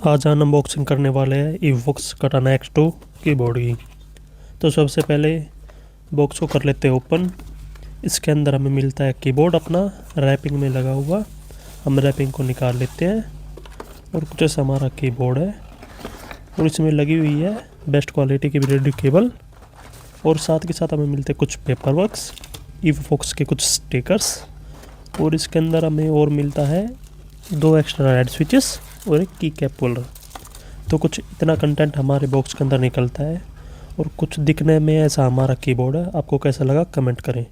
आज हम अनबॉक्सिंग करने वाले हैं ईवोक्स कटाना X2 कीबोर्ड की। तो सबसे पहले बॉक्स को कर लेते हैं ओपन। इसके अंदर हमें मिलता है कीबोर्ड अपना रैपिंग में लगा हुआ। हम रैपिंग को निकाल लेते हैं और कुछ ऐसा हमारा कीबोर्ड है और इसमें लगी हुई है बेस्ट क्वालिटी की ब्लेड केबल। और साथ के साथ हमें मिलते हैं कुछ पेपर वर्क्स, ईवोक्स के कुछ स्टिकर्स और इसके अंदर हमें और मिलता है 2 एक्स्ट्रा रेड स्विचेस और एक की कैप होल्डर। तो कुछ इतना कंटेंट हमारे बॉक्स के अंदर निकलता है और कुछ दिखने में ऐसा हमारा कीबोर्ड है। आपको कैसा लगा कमेंट करें।